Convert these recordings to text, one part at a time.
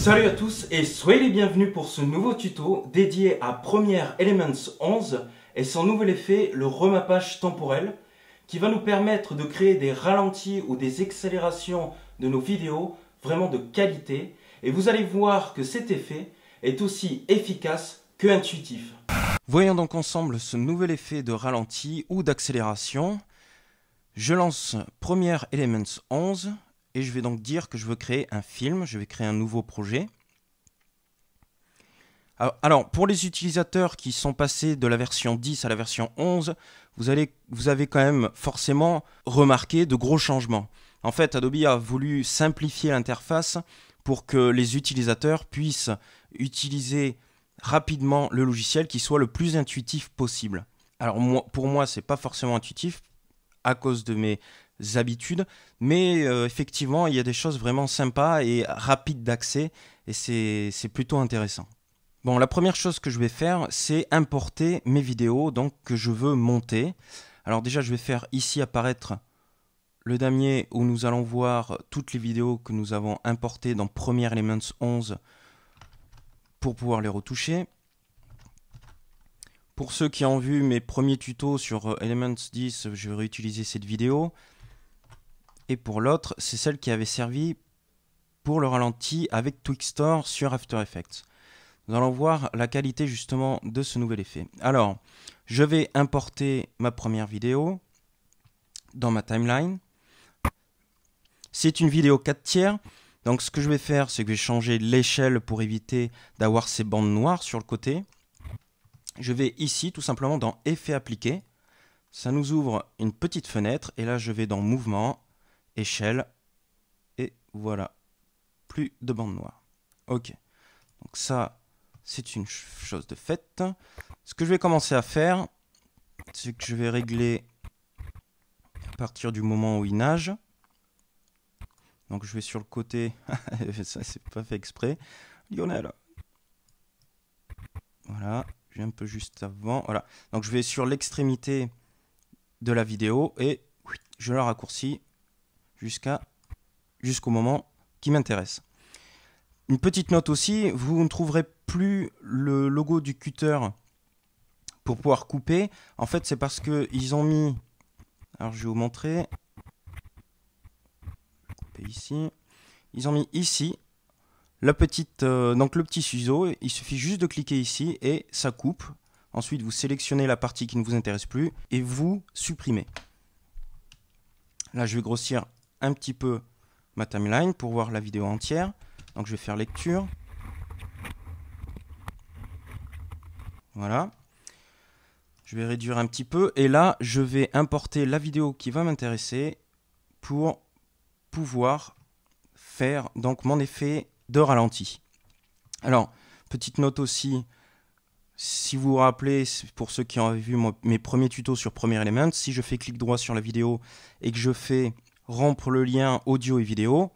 Salut à tous et soyez les bienvenus pour ce nouveau tuto dédié à Premiere Elements 11 et son nouvel effet, le remappage temporel, qui va nous permettre de créer des ralentis ou des accélérations de nos vidéos vraiment de qualité. Et vous allez voir que cet effet est aussi efficace que intuitif. Voyons donc ensemble ce nouvel effet de ralenti ou d'accélération. Je lance Premiere Elements 11 et je vais donc dire que je veux créer un film, je vais créer un nouveau projet. Alors pour les utilisateurs qui sont passés de la version 10 à la version 11, vous avez quand même forcément remarqué de gros changements. En fait, Adobe a voulu simplifier l'interface pour que les utilisateurs puissent utiliser rapidement le logiciel qui soit le plus intuitif possible. Alors pour moi, c'est pas forcément intuitif à cause de mes habitudes, mais effectivement, il y a des choses vraiment sympas et rapides d'accès et c'est plutôt intéressant. Bon, la première chose que je vais faire, c'est importer mes vidéos donc que je veux monter. Alors déjà, je vais faire ici apparaître le damier où nous allons voir toutes les vidéos que nous avons importées dans Premiere Elements 11 pour pouvoir les retoucher. Pour ceux qui ont vu mes premiers tutos sur Elements 10, je vais réutiliser cette vidéo. Et pour l'autre, c'est celle qui avait servi pour le ralenti avec Twixtor sur After Effects. Nous allons voir la qualité justement de ce nouvel effet. Alors, je vais importer ma première vidéo dans ma timeline. C'est une vidéo 4/3. Donc ce que je vais faire, c'est que je vais changer l'échelle pour éviter d'avoir ces bandes noires sur le côté. Je vais ici tout simplement dans Effet appliqué. Ça nous ouvre une petite fenêtre et là je vais dans Mouvement, Échelle et voilà, plus de bandes noires. Ok, donc ça c'est une chose de faite. Ce que je vais commencer à faire, c'est que je vais régler à partir du moment où il nage. Donc je vais sur le côté, ça c'est pas fait exprès, Lionel. Voilà, je vais un peu juste avant, voilà. Donc je vais sur l'extrémité de la vidéo et je la raccourcis jusqu'au moment qui m'intéresse. Une petite note aussi, vous ne trouverez plus le logo du cutter pour pouvoir couper. En fait c'est parce qu'ils ont mis, alors je vais vous montrer, ici, ils ont mis ici la petite, donc le petit ciseau. Il suffit juste de cliquer ici et ça coupe. Ensuite vous sélectionnez la partie qui ne vous intéresse plus et vous supprimez. Là je vais grossir un petit peu ma timeline pour voir la vidéo entière. Donc je vais faire lecture. Voilà. Je vais réduire un petit peu et là je vais importer la vidéo qui va m'intéresser pour pouvoir faire donc mon effet de ralenti. Alors, petite note aussi, si vous vous rappelez, pour ceux qui ont vu mes premiers tutos sur Premiere Elements, si je fais clic droit sur la vidéo et que je fais rompre le lien audio et vidéo,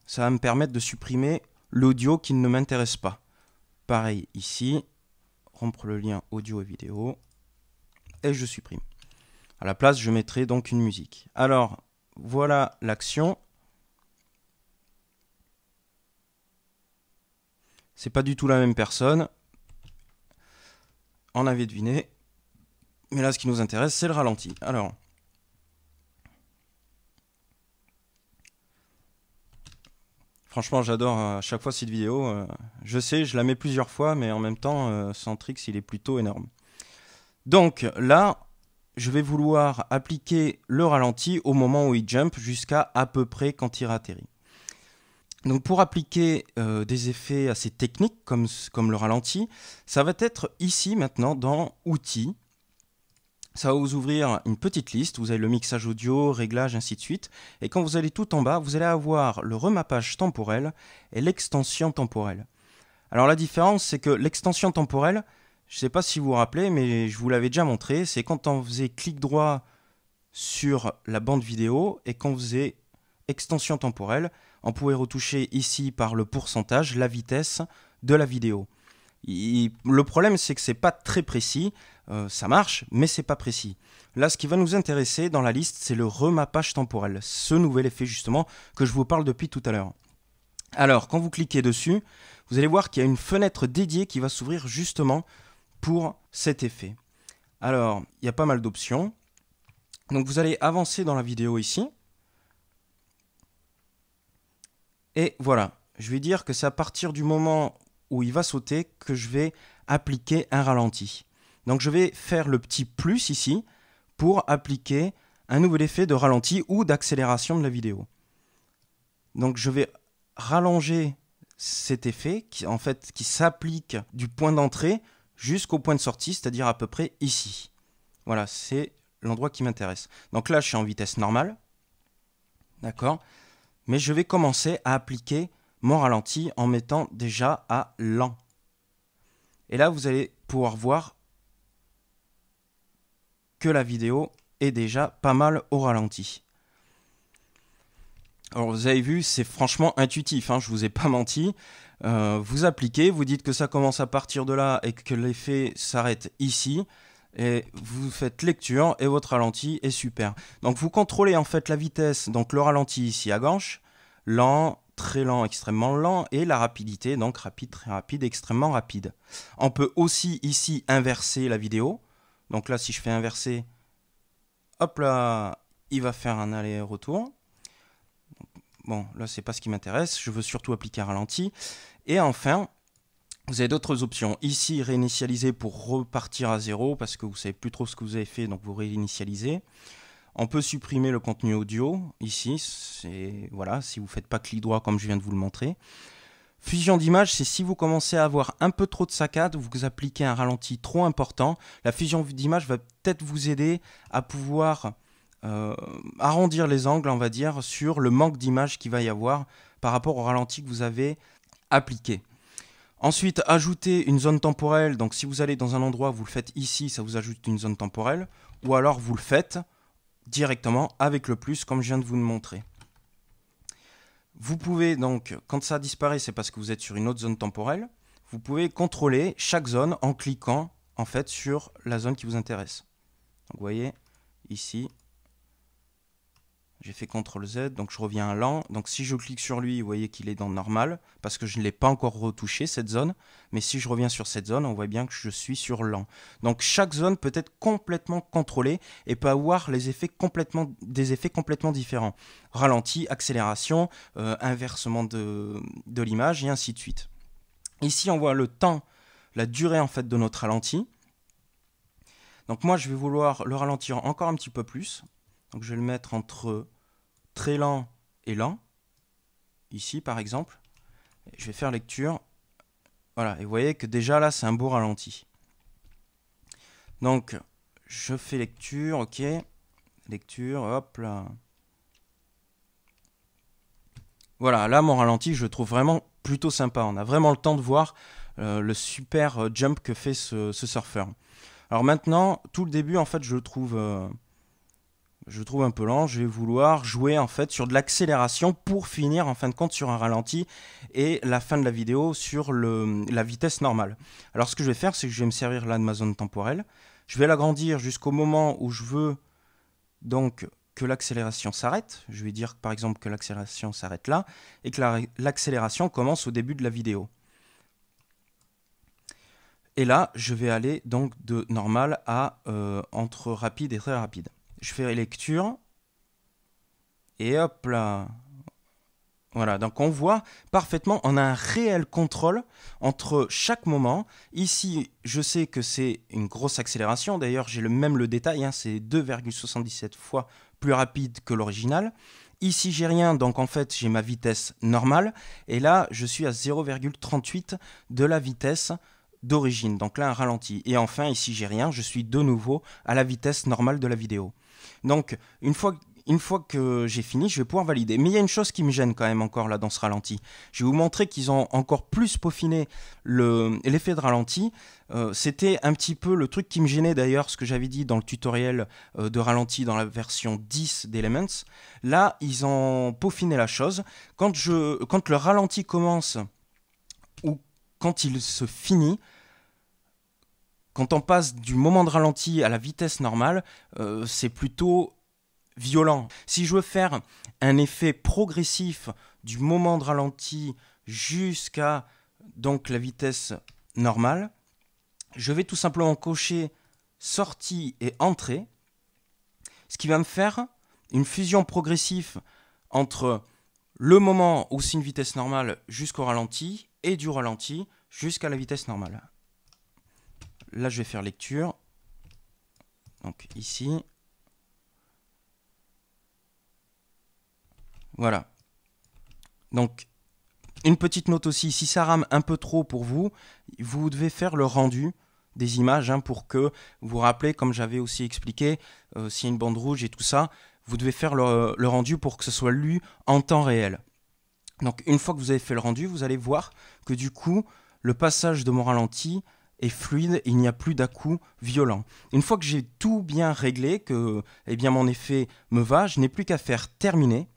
ça va me permettre de supprimer l'audio qui ne m'intéresse pas. Pareil ici, rompre le lien audio et vidéo, et je supprime. À la place, je mettrai donc une musique. Alors, voilà l'action. C'est pas du tout la même personne. On avait deviné. Mais là, ce qui nous intéresse, c'est le ralenti. Alors, franchement, j'adore à chaque fois cette vidéo. Je sais, je la mets plusieurs fois, mais en même temps, Centrix, il est plutôt énorme. Donc là, je vais vouloir appliquer le ralenti au moment où il jump jusqu'à peu près quand il atterrit. Donc pour appliquer des effets assez techniques comme le ralenti, ça va être ici maintenant dans Outils. Ça va vous ouvrir une petite liste, vous avez le mixage audio, réglage, ainsi de suite. Et quand vous allez tout en bas, vous allez avoir le remappage temporel et l'extension temporelle. Alors la différence, c'est que l'extension temporelle, je ne sais pas si vous vous rappelez, mais je vous l'avais déjà montré, c'est quand on faisait clic droit sur la bande vidéo et qu'on faisait extension temporelle, on pouvait retoucher ici par le pourcentage la vitesse de la vidéo. Le problème, c'est que c'est pas très précis, ça marche, mais c'est pas précis. Là, ce qui va nous intéresser dans la liste, c'est le remappage temporel, ce nouvel effet justement que je vous parle depuis tout à l'heure. Alors, quand vous cliquez dessus, vous allez voir qu'il y a une fenêtre dédiée qui va s'ouvrir justement pour cet effet. Alors, il y a pas mal d'options. Donc, vous allez avancer dans la vidéo ici. Et voilà, je vais dire que c'est à partir du moment où il va sauter que je vais appliquer un ralenti. Donc, je vais faire le petit plus ici pour appliquer un nouvel effet de ralenti ou d'accélération de la vidéo. Donc, je vais rallonger cet effet qui s'applique du point d'entrée jusqu'au point de sortie, c'est-à-dire à peu près ici. Voilà, c'est l'endroit qui m'intéresse. Donc là, je suis en vitesse normale. D'accord? Mais je vais commencer à appliquer mon ralenti en mettant déjà à lent. Et là, vous allez pouvoir voir que la vidéo est déjà pas mal au ralenti. Alors vous avez vu, c'est franchement intuitif, hein, je ne vous ai pas menti. Vous appliquez, vous dites que ça commence à partir de là et que l'effet s'arrête ici. Et vous faites lecture et votre ralenti est super. Donc vous contrôlez en fait la vitesse, donc le ralenti ici à gauche, lent, très lent, extrêmement lent, et la rapidité, donc rapide, très rapide, extrêmement rapide. On peut aussi ici inverser la vidéo. Donc là, si je fais inverser, hop là, il va faire un aller-retour. Bon, là, c'est pas ce qui m'intéresse. Je veux surtout appliquer un ralenti. Et enfin, vous avez d'autres options. Ici, réinitialiser pour repartir à zéro parce que vous ne savez plus trop ce que vous avez fait, donc vous réinitialisez. On peut supprimer le contenu audio. Ici, c'est voilà, si vous ne faites pas clic droit comme je viens de vous le montrer. Fusion d'image, c'est si vous commencez à avoir un peu trop de saccades, vous appliquez un ralenti trop important. La fusion d'image va peut-être vous aider à pouvoir arrondir les angles, on va dire, sur le manque d'image qu'il va y avoir par rapport au ralenti que vous avez appliqué. Ensuite, ajouter une zone temporelle. Donc si vous allez dans un endroit, vous le faites ici, ça vous ajoute une zone temporelle. Ou alors vous le faites directement avec le plus, comme je viens de vous le montrer. Vous pouvez donc, quand ça disparaît, c'est parce que vous êtes sur une autre zone temporelle. Vous pouvez contrôler chaque zone en cliquant en fait sur la zone qui vous intéresse. Donc vous voyez, ici, j'ai fait CTRL-Z, donc je reviens à lent. Donc si je clique sur lui, vous voyez qu'il est dans normal, parce que je ne l'ai pas encore retouché, cette zone. Mais si je reviens sur cette zone, on voit bien que je suis sur lent. Donc chaque zone peut être complètement contrôlée et peut avoir des effets complètement différents. Ralenti, accélération, inversement de l'image, et ainsi de suite. Ici, on voit le temps, la durée en fait de notre ralenti. Donc moi, je vais vouloir le ralentir encore un petit peu plus. Donc je vais le mettre entre très lent et lent, ici par exemple. Je vais faire lecture. Voilà, et vous voyez que déjà là c'est un beau ralenti. Donc je fais lecture, ok. Lecture, hop là. Voilà, là mon ralenti je le trouve vraiment plutôt sympa. On a vraiment le temps de voir le super jump que fait ce surfeur. Alors maintenant, tout le début en fait je le trouve un peu lent. Je vais vouloir jouer en fait sur de l'accélération pour finir en fin de compte sur un ralenti et la fin de la vidéo sur la vitesse normale. Alors ce que je vais faire, c'est que je vais me servir là de ma zone temporelle. Je vais l'agrandir jusqu'au moment où je veux donc que l'accélération s'arrête. Je vais dire par exemple que l'accélération s'arrête là et que l'accélération commence au début de la vidéo. Et là, je vais aller donc de normal à entre rapide et très rapide. Je fais lecture. Et hop là. Voilà, donc on voit parfaitement, on a un réel contrôle entre chaque moment. Ici, je sais que c'est une grosse accélération. D'ailleurs, j'ai même le détail, hein, c'est 2,77 fois plus rapide que l'original. Ici, j'ai rien, donc en fait, j'ai ma vitesse normale. Et là, je suis à 0,38 de la vitesse d'origine. Donc là, un ralenti. Et enfin, ici, j'ai rien, je suis de nouveau à la vitesse normale de la vidéo. Donc, une fois que j'ai fini, je vais pouvoir valider. Mais il y a une chose qui me gêne quand même encore là dans ce ralenti. Je vais vous montrer qu'ils ont encore plus peaufiné l'effet de ralenti. C'était un petit peu le truc qui me gênait d'ailleurs, ce que j'avais dit dans le tutoriel de ralenti dans la version 10 d'Elements. Là, ils ont peaufiné la chose. Quand le ralenti commence ou quand il se finit, quand on passe du moment de ralenti à la vitesse normale, c'est plutôt violent. Si je veux faire un effet progressif du moment de ralenti jusqu'à donc la vitesse normale. Je vais tout simplement cocher sortie et entrée, ce qui va me faire une fusion progressive entre le moment où c'est une vitesse normale jusqu'au ralenti et du ralenti jusqu'à la vitesse normale. Là, je vais faire lecture. Donc ici. Voilà. Donc, une petite note aussi, si ça rame un peu trop pour vous, vous devez faire le rendu des images pour que vous vous rappelez, comme j'avais aussi expliqué, s'il y a une bande rouge et tout ça, vous devez faire le rendu pour que ce soit lu en temps réel. Donc une fois que vous avez fait le rendu, vous allez voir que du coup, le passage de mon ralenti est fluide, il n'y a plus d'à-coups violents. Une fois que j'ai tout bien réglé, que bien, mon effet me va, je n'ai plus qu'à faire terminer.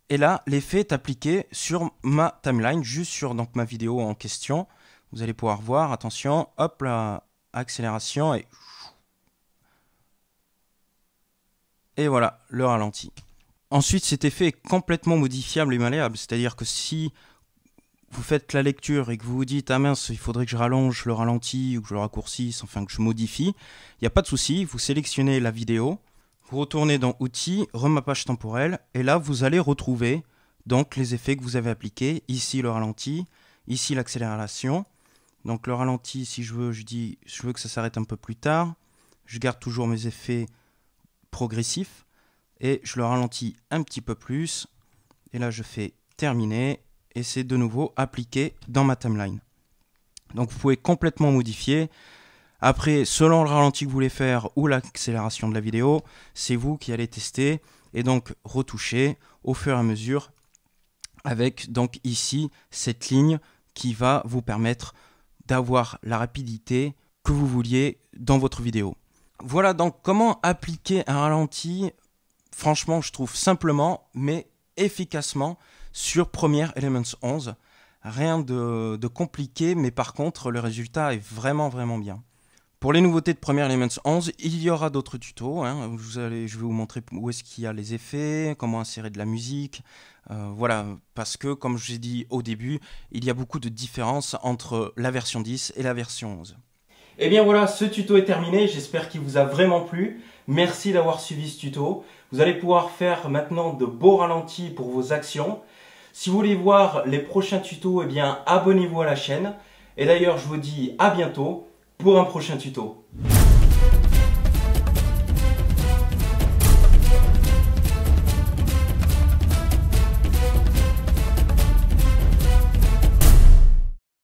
Et là, l'effet est appliqué sur ma timeline, juste sur donc, ma vidéo en question. Vous allez pouvoir voir, attention, hop, la accélération et voilà, le ralenti. Ensuite, cet effet est complètement modifiable et malléable, c'est-à-dire que si vous faites la lecture et que vous vous dites « Ah mince, il faudrait que je rallonge le ralenti ou que je le raccourcisse, enfin que je modifie », il n'y a pas de souci, vous sélectionnez la vidéo, vous retournez dans « Outils », remappage temporel, et là, vous allez retrouver donc les effets que vous avez appliqués. Ici, le ralenti, ici, l'accélération. Donc le ralenti, si je veux, je veux que ça s'arrête un peu plus tard. Je garde toujours mes effets progressifs. Et je le ralentis un petit peu plus. Et là, je fais terminer. Et c'est de nouveau appliqué dans ma timeline. Donc vous pouvez complètement modifier. Après, selon le ralenti que vous voulez faire ou l'accélération de la vidéo, c'est vous qui allez tester. Et donc retoucher au fur et à mesure. Avec donc ici cette ligne qui va vous permettre d'avoir la rapidité que vous vouliez dans votre vidéo. Voilà donc comment appliquer un ralenti, franchement je trouve simplement mais efficacement sur Premiere Elements 11. Rien de compliqué, mais par contre le résultat est vraiment bien. Pour les nouveautés de Premiere Elements 11, il y aura d'autres tutos. Je vais vous montrer où est-ce qu'il y a les effets, comment insérer de la musique. Voilà, parce que comme je l'ai dit au début, il y a beaucoup de différences entre la version 10 et la version 11. Et bien voilà, ce tuto est terminé. J'espère qu'il vous a vraiment plu. Merci d'avoir suivi ce tuto. Vous allez pouvoir faire maintenant de beaux ralentis pour vos actions. Si vous voulez voir les prochains tutos, eh bien abonnez-vous à la chaîne. Et d'ailleurs, je vous dis à bientôt pour un prochain tuto.